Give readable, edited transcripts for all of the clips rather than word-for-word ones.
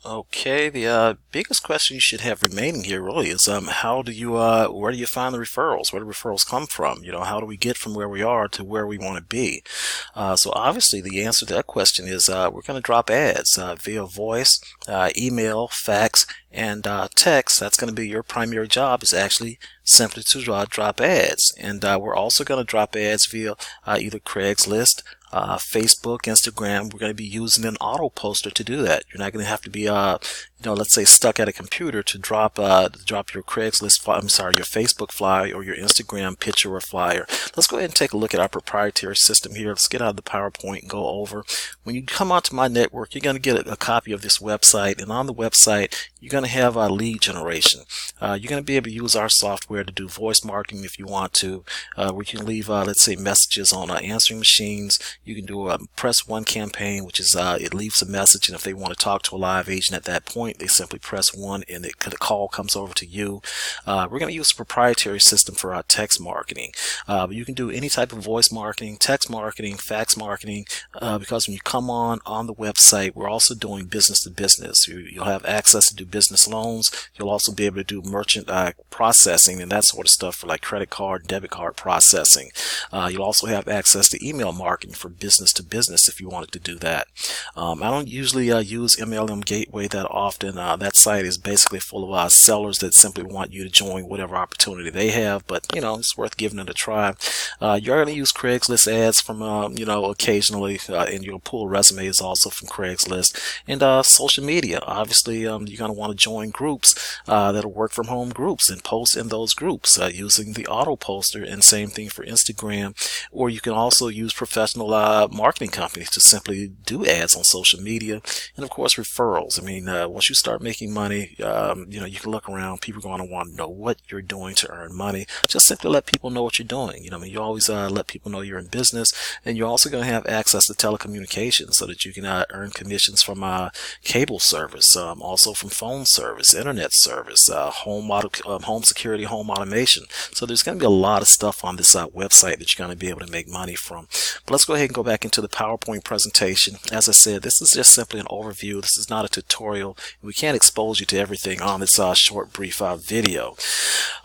Okay, the biggest question you should have remaining here really is how do you where do you find the referrals? Where do referrals come from? How do we get from where we are to where we want to be? So obviously the answer to that question is we're going to drop ads via voice, email, fax, and text. That's going to be your primary job, is actually simply to drop ads. And we're also going to drop ads via either Craigslist, Facebook, Instagram. We're going to be using an auto poster to do that. You're not going to have to be, let's say stuck at a computer to drop your Craigslist, your Facebook flyer or your Instagram picture or flyer. Let's go ahead and take a look at our proprietary system here. Let's get out of the PowerPoint and go over. When you come onto my network, you're going to get a copy of this website, and on the website, you're going to have lead generation. You're going to be able to use our software to do voice marketing if you want to. We can leave, let's say, messages on answering machines. You can do a press one campaign, which is it leaves a message, and if they want to talk to a live agent at that point, they simply press one, and the call comes over to you. We're going to use a proprietary system for our text marketing. You can do any type of voice marketing, text marketing, fax marketing, because when you come on the website, we're also doing business to business. You'll have access to do business loans. You'll also be able to do merchant processing and that sort of stuff for like credit card, debit card processing. You'll also have access to email marketing for business to business if you wanted to do that. I don't usually use MLM Gateway that often. That site is basically full of sellers that simply want you to join whatever opportunity they have, but it's worth giving it a try. You're going to use Craigslist ads from occasionally, and you'll pull resumes also from Craigslist, and social media. Obviously, you're going to want to join groups that'll work from home groups and post in those groups using the auto poster, and same thing for Instagram. Or you can also use professional marketing companies to simply do ads on social media, and of course referrals. I mean, once you start making money, you can look around. People are going to want to know what you're doing to earn money. Just simply let people know what you're doing. You always let people know you're in business, and you're also going to have access to telecommunications so that you can earn commissions from cable service, also from phone service, internet service, home security, home automation. So there's going to be a lot of stuff on this website that you're going to be able to make money from. But let's go ahead and go back into the PowerPoint presentation. As I said, this is just simply an overview. This is not a tutorial. We can't expose you to everything on this short, brief video.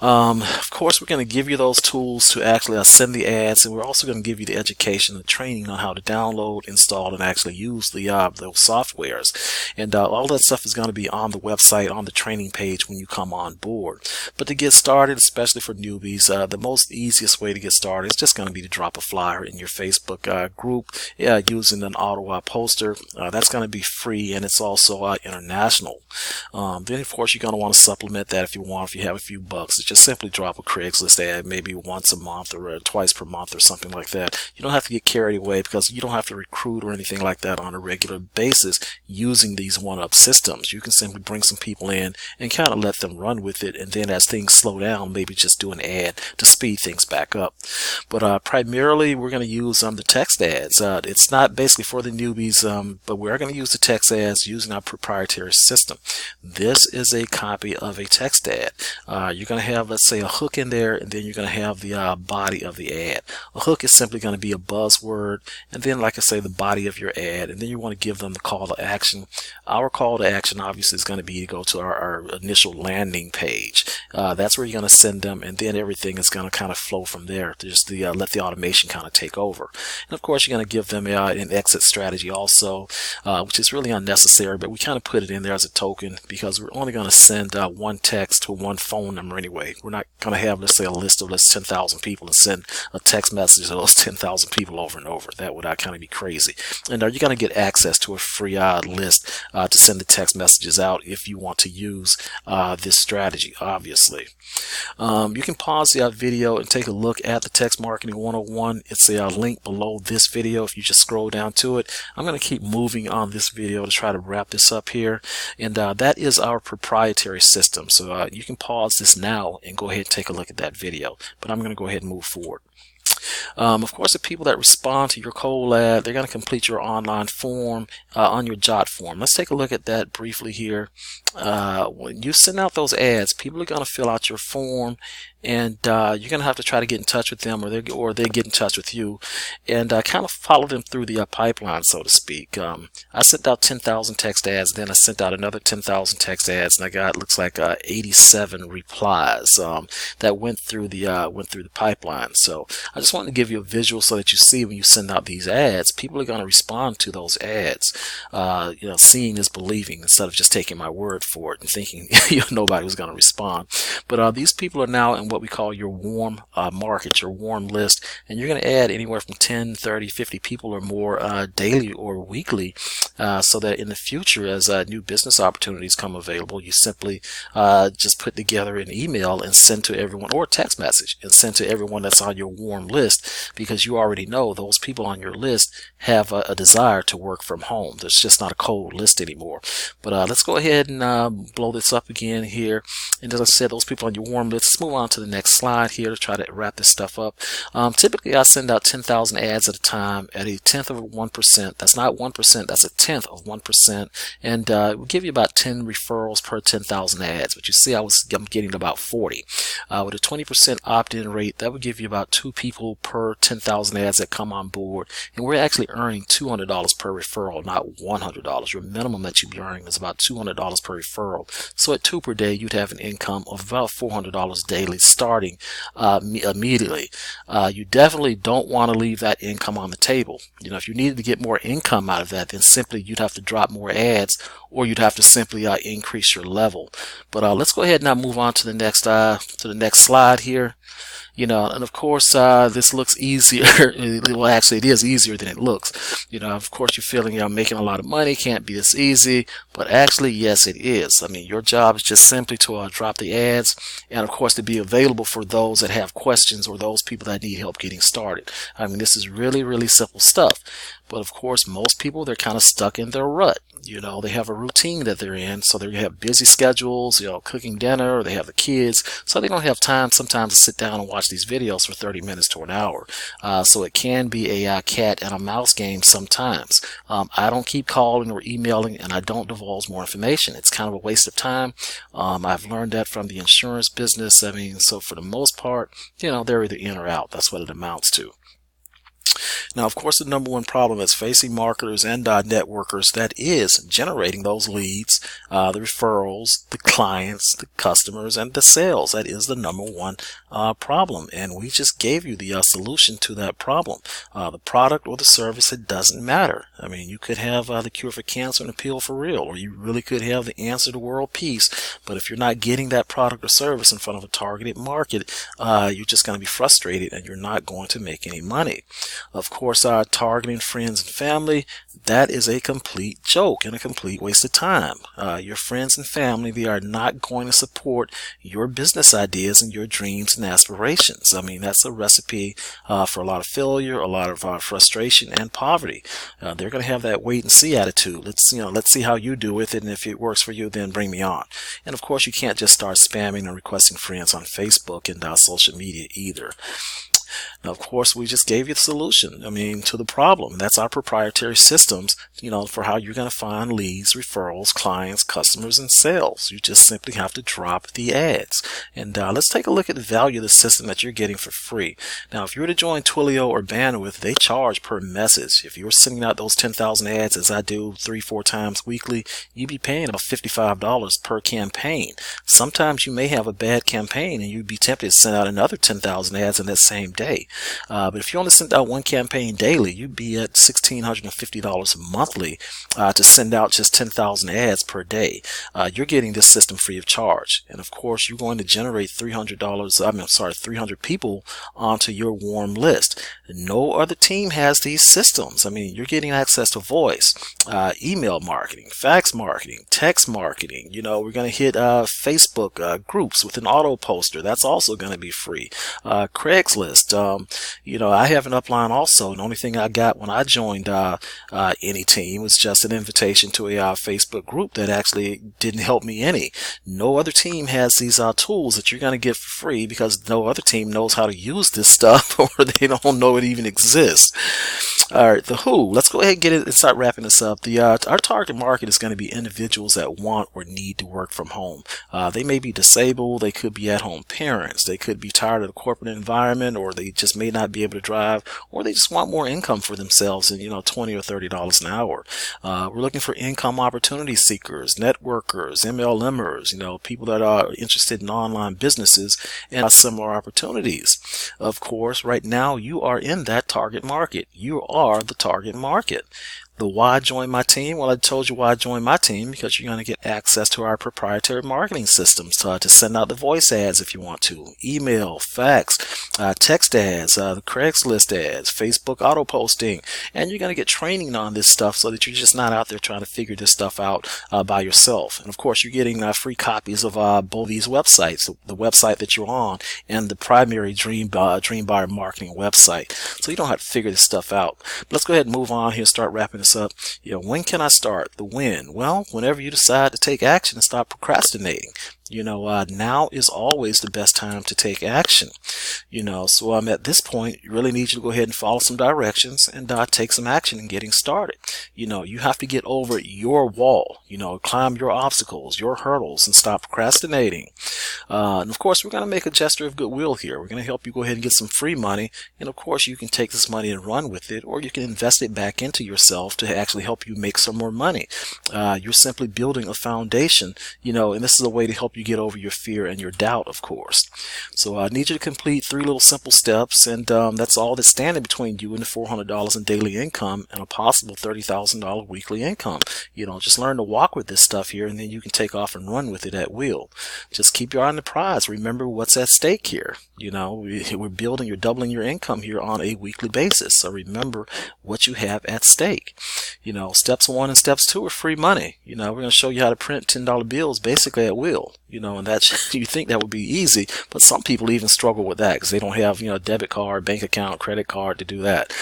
Of course, we're going to give you those tools to actually send the ads, and we're also going to give you the education and training on how to download, install, and actually use those softwares. And all that stuff is going to be on the website, on the training page when you come on board. But to get started, especially for newbies, the most easiest way to get started is just going to be to drop a flyer in your Facebook group using an auto poster. That's going to be free, and it's also international. Then of course you're going to want to supplement that if you have a few bucks. Just simply drop a Craigslist ad maybe once a month or twice per month or something like that. You don't have to get carried away, because you don't have to recruit or anything like that on a regular basis using these one-up systems. You can simply bring some people in and kind of let them run with it, and then as things slow down, maybe just do an ad to speed things back up. But primarily we're going to use the text ads. It's not basically for the newbies, but we're going to use the text ads using our proprietary system. This is a copy of a text ad. You're going to have, let's say, a hook in there, and then you're going to have the body of the ad. A hook is simply going to be a buzzword, and then, like I say, the body of your ad, and then you want to give them the call to action. Our call to action obviously is going to be to go to our initial landing page. That's where you're going to send them, and then everything is going to kind of flow from there. Just let the automation kind of take over. And of course, you're going to give them an exit strategy also, which is really unnecessary, but we kind of put it in there as a token because we're only going to send one text to one phone number anyway. We're not going to have, let's say, a list of 10,000 people and send a text message to those 10,000 people over and over. That would kind of be crazy. And you're going to get access to a free list to send the text messages out if you want to use this strategy, obviously. You can pause the video and take a look at the Text Marketing 101. It's a link below this video if you just scroll down to it. I'm going to keep moving on this video to try to wrap this up here. And that is our proprietary system. So you can pause this now and go ahead and take a look at that video. But I'm going to go ahead and move forward. Of course, the people that respond to your cold ad, they're going to complete your online form on your Jot form. Let's take a look at that briefly here. When you send out those ads, people are going to fill out your form, and you're gonna have to try to get in touch with them, or they get in touch with you, and kind of follow them through the pipeline, so to speak. I sent out 10,000 text ads, then I sent out another 10,000 text ads, and I got, looks like 87 replies that went through the pipeline. So I just wanted to give you a visual so that you see when you send out these ads, people are going to respond to those ads. Seeing is believing, instead of just taking my word for it and thinking nobody was going to respond. But these people are now in what we call your warm market, your warm list, and you're going to add anywhere from 10, 30, 50 people or more daily or weekly, so that in the future, as new business opportunities come available, you simply just put together an email and send to everyone, or a text message and send to everyone that's on your warm list, because you already know those people on your list have a desire to work from home. There's just not a cold list anymore. But let's go ahead and blow this up again here. And as I said, those people on your warm list. Let's move on to the next slide here to try to wrap this stuff up. Typically, I send out 10,000 ads at a time at a tenth of 1%. That's not 1%, that's a tenth of 1%. And we'll give you about 10 referrals per 10,000 ads. But you see, I'm getting about 40. With a 20% opt-in rate, that would give you about 2 people per 10,000 ads that come on board. And we're actually earning $200 per referral, not $100. Your minimum that you'd be earning is about $200 per referral. So at 2 per day, you'd have an income of about $400 daily starting immediately. You definitely don't want to leave that income on the table. If you needed to get more income out of that, then simply you'd have to drop more ads, or you'd have to simply increase your level. But let's go ahead and now move on to the next slide here. And of course, this looks easier. Well, actually, it is easier than it looks. Of course, you're feeling I'm making a lot of money, can't be this easy. But actually, yes, it is. I mean, your job is just simply to drop the ads, and of course, to be available for those that have questions or those people that need help getting started. I mean, this is really, really simple stuff. But of course, most people, they're kind of stuck in their rut. They have a routine that they're in, so they have busy schedules, cooking dinner, or they have the kids, so they don't have time sometimes to sit down and watch these videos for 30 minutes to an hour. So it can be a cat and a mouse game sometimes. I don't keep calling or emailing, and I don't divulge more information. It's kind of a waste of time. I've learned that from the insurance business. I mean, so for the most part, they're either in or out. That's what it amounts to. Now, of course, the number one problem that's facing marketers and networkers, that is generating those leads, the referrals, the clients, the customers, and the sales. That is the number one problem. And we just gave you the solution to that problem. The product or the service, it doesn't matter. I mean, you could have the cure for cancer and a pill for real, or you really could have the answer to world peace. But if you're not getting that product or service in front of a targeted market, you're just going to be frustrated, and you're not going to make any money. Of course, targeting friends and family, that is a complete joke and a complete waste of time. Your friends and family, they are not going to support your business ideas and your dreams and aspirations. I mean, that's a recipe for a lot of failure, a lot of frustration and poverty. They're going to have that wait and see attitude. Let's see how you do with it, and if it works for you, then bring me on. And of course, you can't just start spamming and requesting friends on Facebook and social media either. Now, of course, we just gave you the solution, to the problem. That's our proprietary systems, for how you're going to find leads, referrals, clients, customers, and sales. You just simply have to drop the ads. And let's take a look at the value of the system that you're getting for free. Now, if you were to join Twilio or Bandwidth, they charge per message. If you were sending out those 10,000 ads, as I do 3-4 times weekly, you'd be paying about $55 per campaign. Sometimes you may have a bad campaign, and you'd be tempted to send out another 10,000 ads in that same day. But if you only sent out one campaign daily, you'd be at $1,650 monthly to send out just 10,000 ads per day. You're getting this system free of charge. And of course, you're going to generate $300 people onto your warm list. No other team has these systems. You're getting access to voice, email marketing, fax marketing, text marketing. We're going to hit Facebook groups with an auto poster. That's also going to be free. Craigslist. just, you know, I have an upline also. The only thing I got when I joined any team was just an invitation to a Facebook group that actually didn't help me any. No other team has these tools that you're going to get for free because no other team knows how to use this stuff or they don't know it even exists. All right, the who. Let's go ahead and get it and start wrapping this up. Our target market is going to be individuals that want or need to work from home. They may be disabled, they could be at-home parents, they could be tired of the corporate environment, or they just may not be able to drive, or they just want more income for themselves and, you know, $20 or $30 an hour. We're looking for income opportunity seekers, networkers, MLMers, you know, people that are interested in online businesses and similar opportunities. Of course, right now you are in that target market. You are the target market. The why join my team? Well, I told you why join my team, because you're going to get access to our proprietary marketing systems to send out the voice ads if you want to, email, fax, text ads, the Craigslist ads, Facebook auto posting, and you're going to get training on this stuff so that you're just not out there trying to figure this stuff out by yourself. And of course, you're getting free copies of both these websites, the website that you're on and the primary Dream Buyer marketing website, so you don't have to figure this stuff out. But let's go ahead and move on here and start wrapping this up. You know, when can I start? The when. Well, whenever you decide to take action and stop procrastinating. You know, now is always the best time to take action. You know, so at this point, you really need you to go ahead and follow some directions and take some action in getting started. You know, you have to get over your wall, you know, climb your obstacles, your hurdles, and stop procrastinating. And of course, we're going to make a gesture of goodwill here. We're going to help you go ahead and get some free money. And of course, you can take this money and run with it, or you can invest it back into yourself to actually help you make some more money. You're simply building a foundation, you know, and this is a way to help you get over your fear and your doubt, of course. So I need you to complete 3 little simple steps, and that's all that's standing between you and the $400 in daily income and a possible $30,000 weekly income. You know, just learn to walk with this stuff here, and then you can take off and run with it at will. Just keep your eye on the prize. Remember what's at stake here. You know, we're building, you're doubling your income here on a weekly basis. So remember what you have at stake. You know, steps 1 and steps 2 are free money. You know, we're going to show you how to print $10 bills basically at will. You know, and that you think that would be easy, but some people even struggle with that because they don't have, you know, a debit card, bank account, credit card to do that.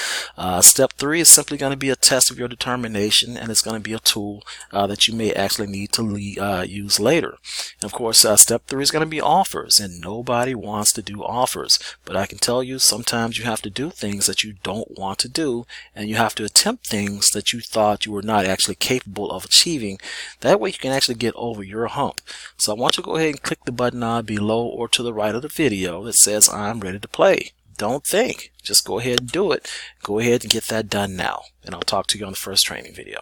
Step 3 is simply going to be a test of your determination, and it's going to be a tool that you may actually need to use later. And of course, step 3 is going to be offers, and nobody wants to do offers, but I can tell you sometimes you have to do things that you don't want to do, and you have to attempt things that you thought you were not actually capable of achieving. That way you can actually get over your hump. So I want you to go ahead and click the button below or to the right of the video that says I'm ready to play. Don't think, just go ahead and do it. Go ahead and get that done now, and I'll talk to you on the first training video.